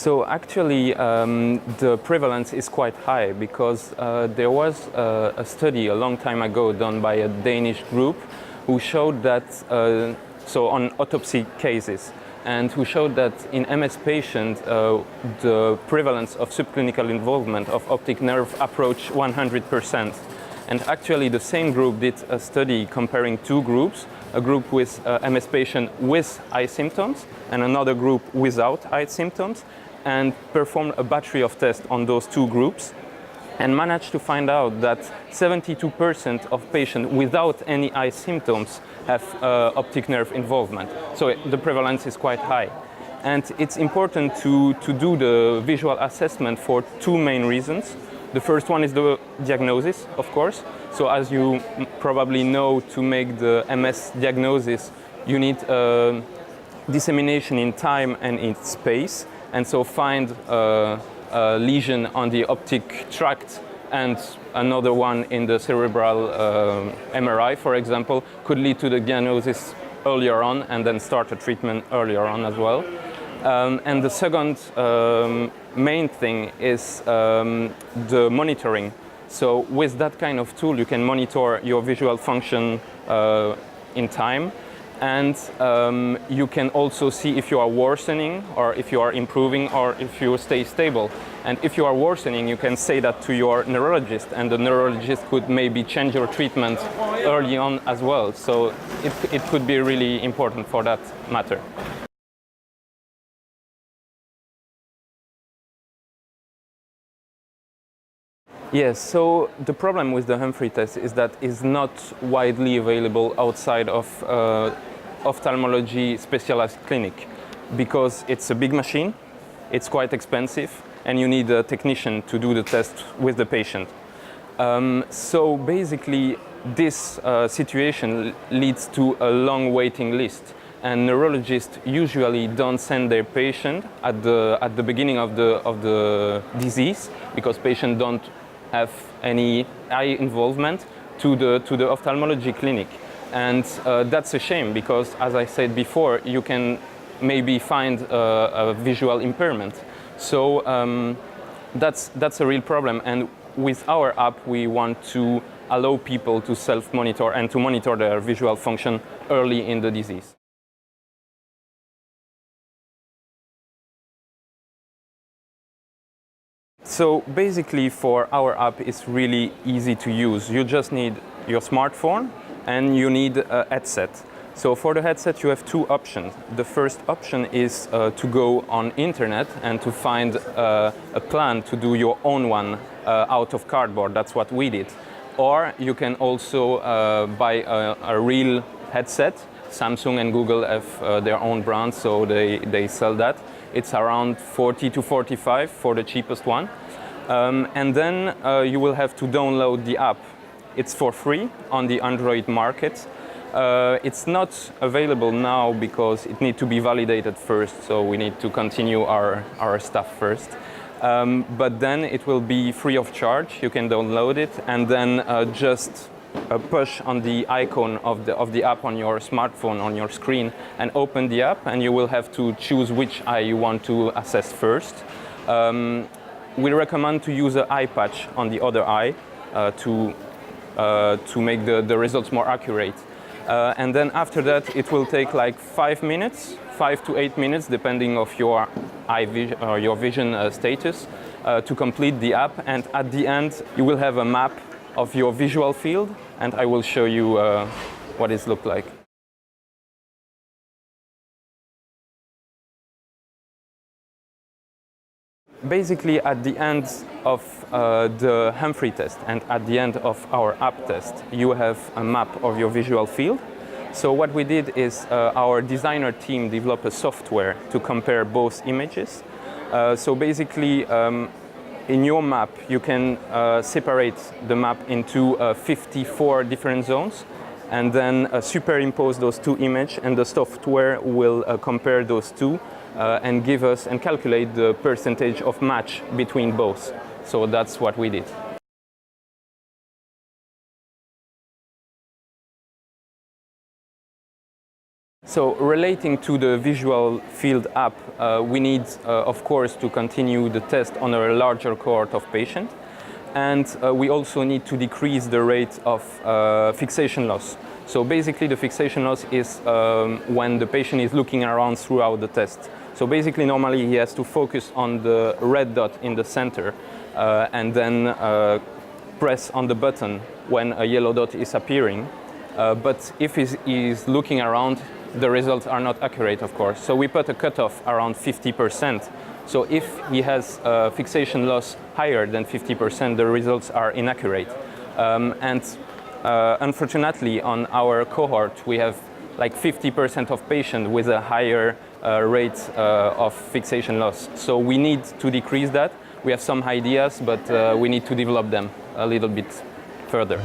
So actually, the prevalence is quite high because there was a study a long time ago done by a Danish group who showed that, so on autopsy cases, and who showed that in MS patients, the prevalence of subclinical involvement of optic nerve approached 100%. And actually, the same group did a study comparing two groups, a group with MS patient with eye symptoms and another group without eye symptoms, and performed a battery of tests on those two groups and managed to find out that 72% of patients without any eye symptoms have optic nerve involvement. So the prevalence is quite high. And it's important to do the visual assessment for two main reasons. The first one is the diagnosis, of course. So as you probably know, to make the MS diagnosis, you need dissemination in time and in space. And so find a lesion on the optic tract and another one in the cerebral MRI, for example, could lead to the diagnosis earlier on and then start a treatment earlier on as well. And the second main thing is the monitoring. So with that kind of tool, you can monitor your visual function in time. And you can also see if you are worsening or if you are improving or if you stay stable. And if you are worsening, you can say that to your neurologist, and the neurologist could maybe change your treatment early on as well. So it could be really important for that matter. Yes, so the problem with the Humphrey test is that it's not widely available outside of ophthalmology specialized clinic because it's a big machine, it's quite expensive, and you need a technician to do the test with the patient. So basically, this situation leads to a long waiting list, and neurologists usually don't send their patient at the beginning of the disease because patients don't have any eye involvement to the ophthalmology clinic. And that's a shame because, as I said before, you can maybe find a visual impairment. So that's a real problem. And with our app, we want to allow people to self-monitor and to monitor their visual function early in the disease. So basically for our app, it's really easy to use. You just need your smartphone and you need a headset. So for the headset, you have two options. The first option is to go on internet and to find a plan to do your own one out of cardboard. That's what we did. Or you can also buy a real headset. Samsung and Google have their own brand, so they sell that. It's around 40 to 45 for the cheapest one. And then you will have to download the app. It's for free on the Android market. It's not available now because it needs to be validated first, so we need to continue our stuff first. But then it will be free of charge. You can download it and then just push on the icon of the app on your smartphone, on your screen, and open the app, and you will have to choose which eye you want to assess first. We recommend to use an eye patch on the other eye to make the results more accurate. And then after that, it will take like 5 minutes, 5 to 8 minutes, depending on your eye vision or your vision status, to complete the app. And at the end, you will have a map of your visual field, and I will show you what it looks like. Basically, at the end of the Humphrey test and at the end of our app test, you have a map of your visual field. So what we did is our designer team developed a software to compare both images. So basically, in your map, you can separate the map into 54 different zones and then superimpose those two images, and the software will compare those two and give us and calculate the percentage of match between both. So that's what we did. So relating to the visual field app, we need, of course, to continue the test on a larger cohort of patients. And we also need to decrease the rate of fixation loss. So basically the fixation loss is when the patient is looking around throughout the test. So basically normally he has to focus on the red dot in the center and then press on the button when a yellow dot is appearing. But if he's looking around, the results are not accurate, of course. So we put a cutoff around 50%. So if he has fixation loss higher than 50%, the results are inaccurate. Unfortunately, on our cohort, we have like 50% of patients with a higher rate of fixation loss. So we need to decrease that. We have some ideas, but we need to develop them a little bit further.